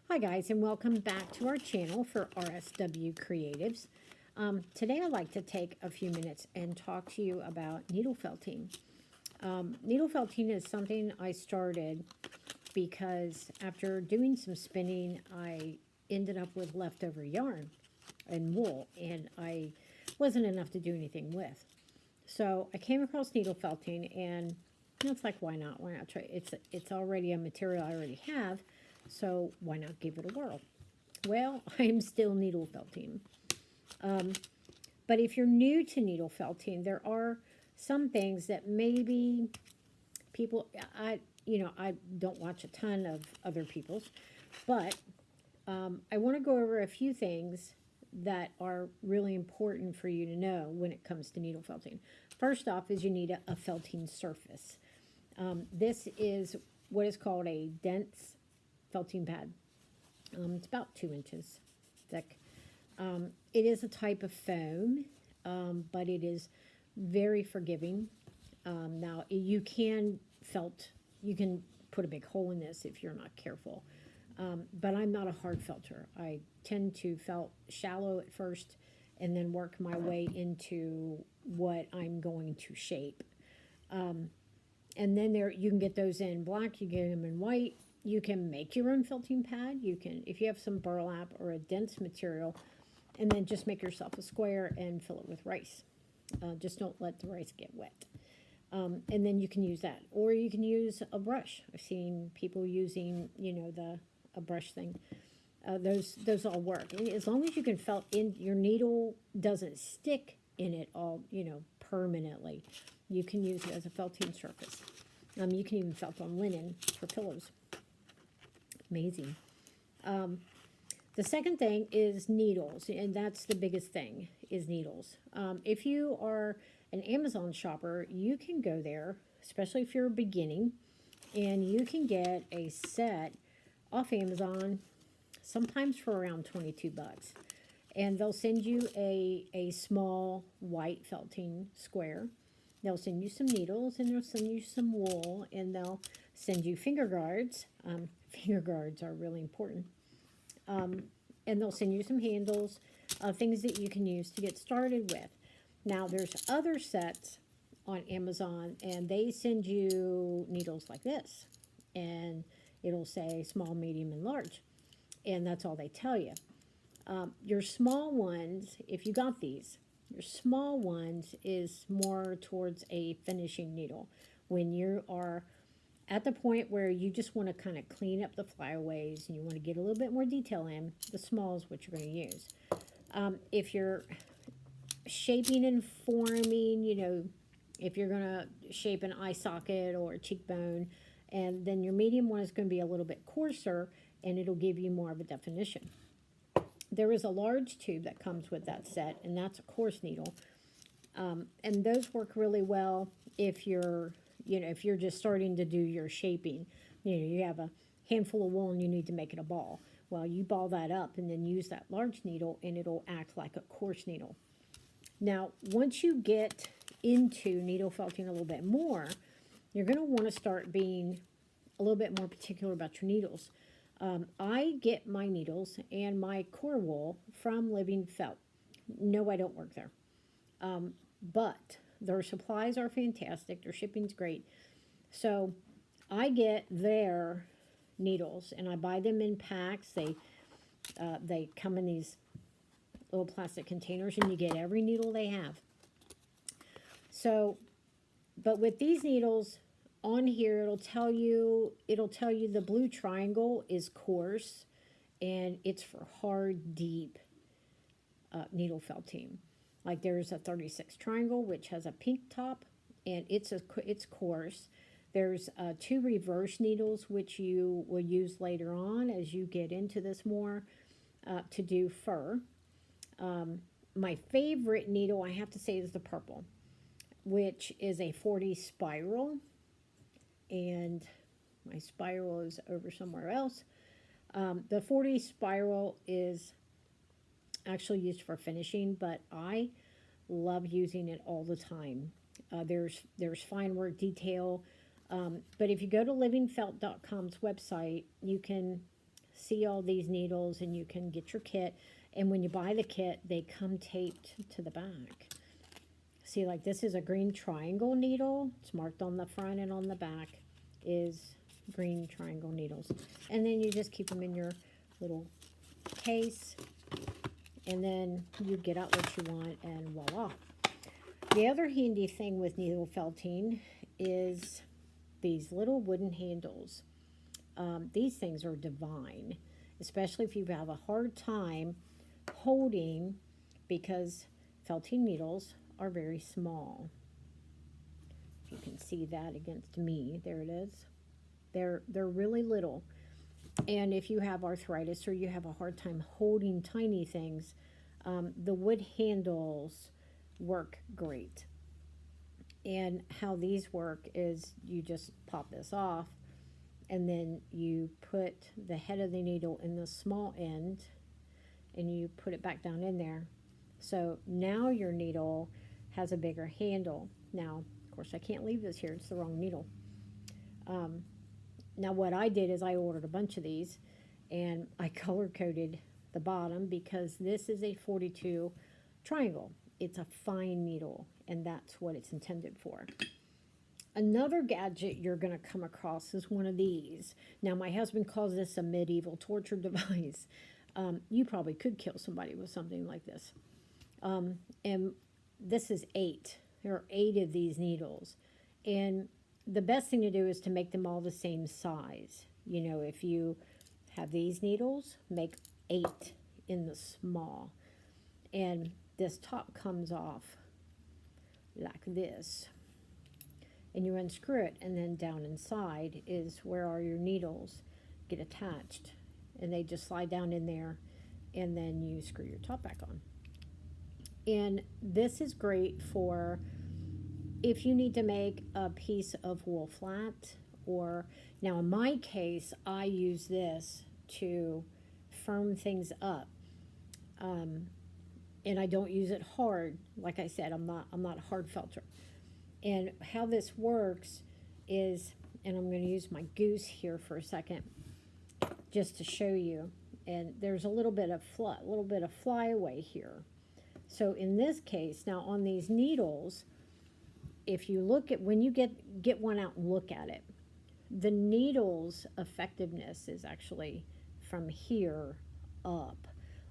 Hi guys, and welcome back to our channel for RSW Creatives. Today I'd like to take a few minutes and talk to you about needle felting. Needle felting is something I started because after doing some spinning I ended up with leftover yarn and wool, and I wasn't enough to do anything with. So I came across needle felting, and it's like, why not? Why not try? It's already a material I already have, so why not give it a whirl? Well, I'm still needle felting. But if you're new to needle felting, there are some things that maybe people, I don't watch a ton of other people's, but I want to go over a few things that are really important for you to know when it comes to needle felting. First off is you need a felting surface. This is what is called a dense felting pad. It's about 2 inches thick. It is a type of foam, but it is very forgiving. Now, you can put a big hole in this if you're not careful. But I'm not a hard felter. I tend to felt shallow at first and then work my way into what I'm going to shape. And then you can get those in black, you get them in white. You can make your own felting pad. You can, if you have some burlap or a dense material, and then just make yourself a square and fill it with rice. Just don't let the rice get wet. And then you can use that, or you can use a brush. I've seen people using, a brush thing. Those all work. And as long as you can felt in, your needle doesn't stick in it all, permanently. You can use it as a felting surface. You can even felt on linen for pillows. Amazing. The second thing is needles, and that's the biggest thing, is needles. If you are an Amazon shopper, you can go there, especially if you're beginning, and you can get a set off Amazon, sometimes for around 22 bucks. And they'll send you a small white felting square. They'll send you some needles, and they'll send you some wool, and they'll send you finger guards. Finger guards are really important. And they'll send you some handles, things that you can use to get started with. Now, there's other sets on Amazon, and they send you needles like this. And it'll say small, medium, and large. And that's all they tell you. Your small ones, if you got these, your small ones is more towards a finishing needle. When you are at the point where you just want to kind of clean up the flyaways and you want to get a little bit more detail in, the small is what you're going to use. If you're shaping and forming, if you're going to shape an eye socket or a cheekbone, and then your medium one is going to be a little bit coarser, and it'll give you more of a definition. There is a large tube that comes with that set, and that's a coarse needle. And those work really well if you're just starting to do your shaping. You have a handful of wool and you need to make it a ball. Well, you ball that up and then use that large needle, and it'll act like a coarse needle. Now, once you get into needle felting a little bit more, you're going to want to start being a little bit more particular about your needles. I get my needles and my core wool from Living Felt. No, I don't work there. But their supplies are fantastic. Their shipping's great. So I get their needles, and I buy them in packs. They come in these little plastic containers, and you get every needle they have. So, but with these needles on here, it'll tell you the blue triangle is coarse, and it's for hard, deep needle felting. Like there's a 36 triangle, which has a pink top, and it's coarse. There's 2 reverse needles, which you will use later on as you get into this more, to do fur. My favorite needle, I have to say, is the purple, which is a 40 spiral, and my spiral is over somewhere else. The 40 spiral is actually used for finishing, but I love using it all the time. There's fine work detail, but if you go to livingfelt.com's website, you can see all these needles, and you can get your kit. And when you buy the kit, they come taped to the back. See, like this is a green triangle needle. It's marked on the front and on the back is green triangle needles. And then you just keep them in your little case, and then you get out what you want, and voila. The other handy thing with needle felting is these little wooden handles. These things are divine, especially if you have a hard time holding, because felting needles are very small. If you can see that against me, there it is. They're really little. And if you have arthritis or you have a hard time holding tiny things, the wood handles work great. And how these work is you just pop this off, and then you put the head of the needle in the small end, and you put it back down in there. So now your needle has a bigger handle. Now, of course, I can't leave this here. It's the wrong needle. Now what I did is I ordered a bunch of these, and I color-coded the bottom because this is a 42 triangle. It's a fine needle, and that's what it's intended for. Another gadget you're going to come across is one of these. Now, my husband calls this a medieval torture device. You probably could kill somebody with something like this. And this is 8. There are 8 of these needles. And the best thing to do is to make them all the same size. You know, if you have these needles, make 8 in the small. And this top comes off like this. And you unscrew it, and then down inside is where all your needles get attached. And they just slide down in there, and then you screw your top back on. And this is great for if you need to make a piece of wool flat, or now in my case, I use this to firm things up. And I don't use it hard. Like I said, I'm not a hard felter. And how this works is, and I'm going to use my goose here for a second, just to show you. And there's a little bit of flyaway here. So in this case, now on these needles, if you look at, when you get one out and look at it, the needle's effectiveness is actually from here up.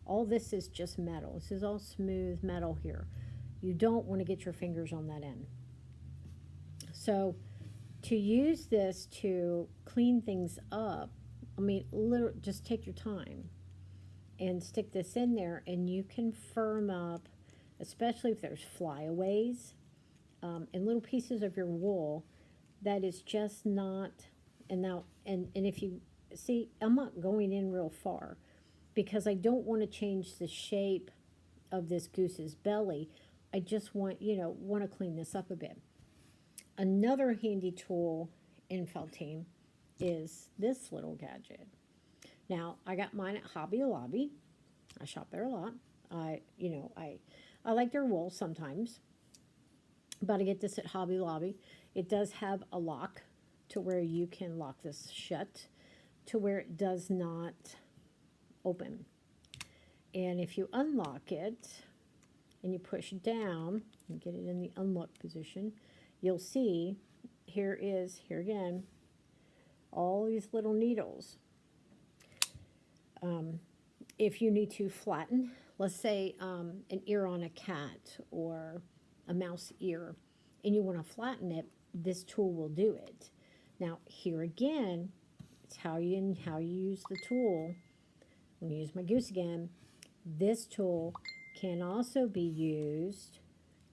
All this is just metal. This is all smooth metal here. You don't want to get your fingers on that end. So to use this to clean things up, I mean, literally just take your time and stick this in there, and you can firm up, especially if there's flyaways and little pieces of your wool that is just not, and if you see, I'm not going in real far because I don't want to change the shape of this goose's belly. I just want to clean this up a bit. Another handy tool in felting is this little gadget. Now, I got mine at Hobby Lobby. I shop there a lot. I like their wool sometimes, but I get this at Hobby Lobby. It does have a lock to where you can lock this shut to where it does not open. And if you unlock it and you push down and get it in the unlock position, you'll see here again, all these little needles. If you need to flatten, let's say an ear on a cat or a mouse ear, and you want to flatten it, this tool will do it. Now here again, it's how you use the tool. I'm going to use my goose again. This tool can also be used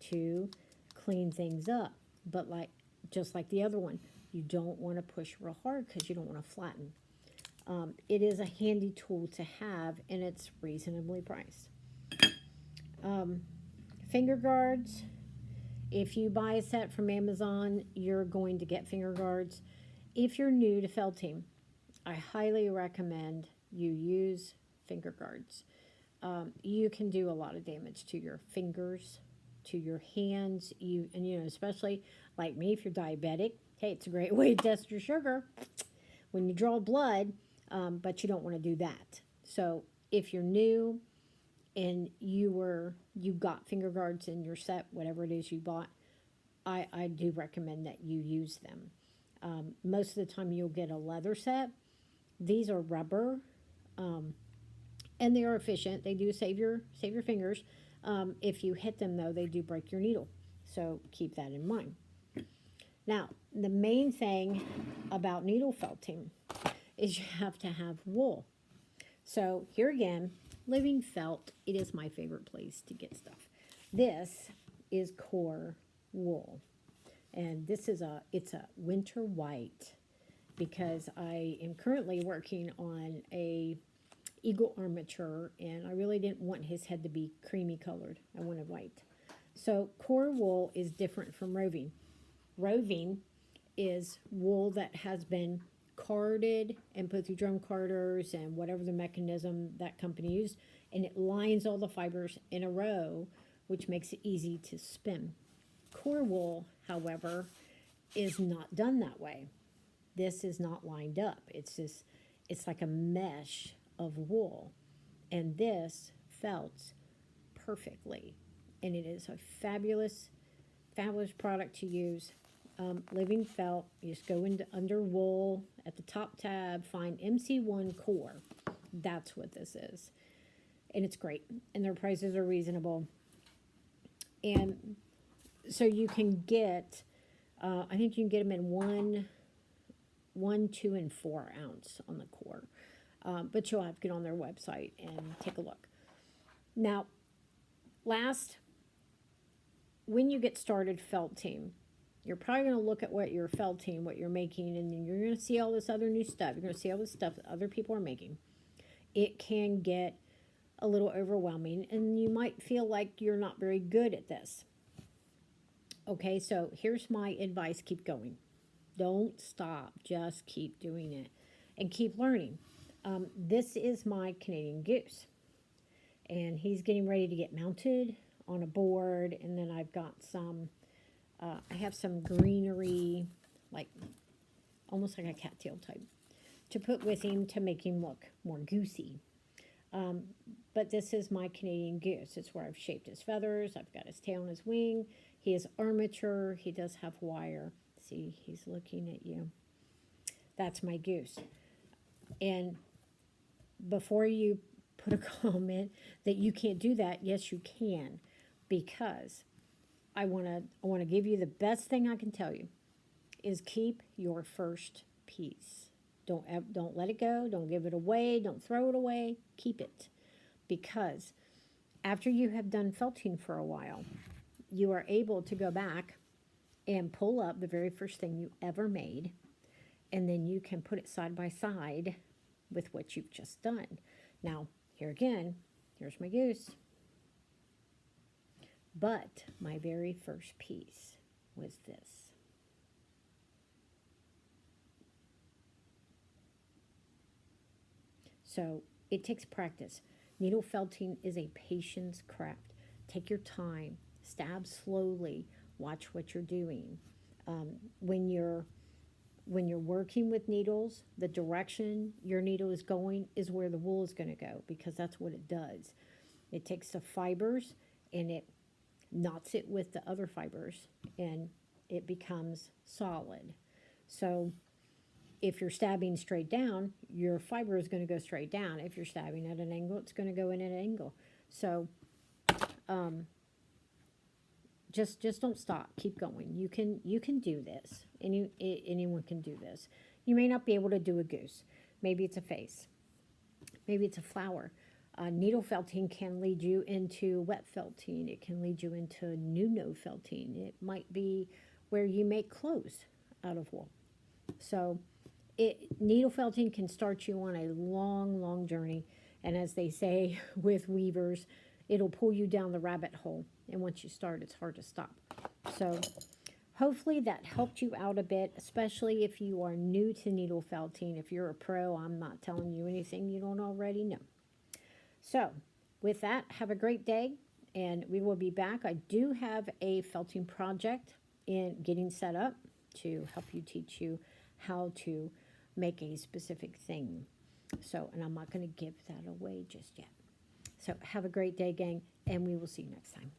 to clean things up, but just like the other one, you don't want to push real hard because you don't want to flatten. It is a handy tool to have, and it's reasonably priced. Finger guards. If you buy a set from Amazon, you're going to get finger guards. If you're new to felting, I highly recommend you use finger guards. You can do a lot of damage to your fingers, to your hands. Especially like me, if you're diabetic, hey, it's a great way to test your sugar. When you draw blood, but you don't want to do that. So if you're new and you got finger guards in your set, whatever it is you bought, I do recommend that you use them. Most of the time you'll get a leather set. These are rubber, and they are efficient. They do save your fingers. If you hit them though, they do break your needle. So keep that in mind. Now, the main thing about needle felting is you have to have wool. So here again, Living Felt, it is my favorite place to get stuff. This is core wool. And this is it's a winter white, because I am currently working on a eagle armature, and I really didn't want his head to be creamy colored. I wanted white. So core wool is different from roving. Roving is wool that has been carded and put through drum carders and whatever the mechanism that company used, and it lines all the fibers in a row, which makes it easy to spin. Core wool, however, is not done that way. This is not lined up. It's like a mesh of wool, and this felts perfectly, and it is a fabulous product to use. Living Felt, you just go into under wool at the top tab, find MC1 Core. That's what this is, and it's great, and their prices are reasonable. And so you can get, I think you can get them in 1, 2, and 4 ounce on the core. But you'll have to get on their website and take a look. Now, when you get started felting, you're probably going to look at what you're felting, what you're making, and then you're going to see all this other new stuff. You're going to see all this stuff that other people are making. It can get a little overwhelming, and you might feel like you're not very good at this. Okay, so here's my advice. Keep going. Don't stop. Just keep doing it and keep learning. This is my Canadian goose, and he's getting ready to get mounted on a board, and then I've got I have some greenery, like almost like a cattail type, to put with him to make him look more goosey. But this is my Canadian goose. It's where I've shaped his feathers. I've got his tail and his wing. He has armature. He does have wire. See, he's looking at you. That's my goose. And before you put a comment that you can't do that, yes, you can, because I want to give you the best thing I can tell you is keep your first piece. Don't let it go. Don't give it away. Don't throw it away. Keep it, because after you have done felting for a while, you are able to go back and pull up the very first thing you ever made, and then you can put it side by side with what you've just done. Now, here again, here's my goose. But my very first piece was this. So it takes practice. Needle felting is a patience craft. Take your time, stab slowly, watch what you're doing. When you're working with needles, the direction your needle is going is where the wool is going to go, because that's what it does. It takes the fibers and it knots it with the other fibers, and it becomes solid. So if you're stabbing straight down, your fiber is going to go straight down. If you're stabbing at an angle, it's going to go in at an angle. So just don't stop. Keep going. You can do this. Anyone can do this. You may not be able to do a goose. Maybe it's a face. Maybe it's a flower. Needle felting can lead you into wet felting. It can lead you into no felting. It might be where you make clothes out of wool. So needle felting can start you on a long journey. And as they say with weavers, it'll pull you down the rabbit hole. And once you start, it's hard to stop. So hopefully that helped you out a bit, especially if you are new to needle felting. If you're a pro, I'm not telling you anything you don't already know. So with that, have a great day, and we will be back. I do have a felting project in getting set up to help you teach you how to make a specific thing. So, and I'm not going to give that away just yet. So have a great day, gang, and we will see you next time.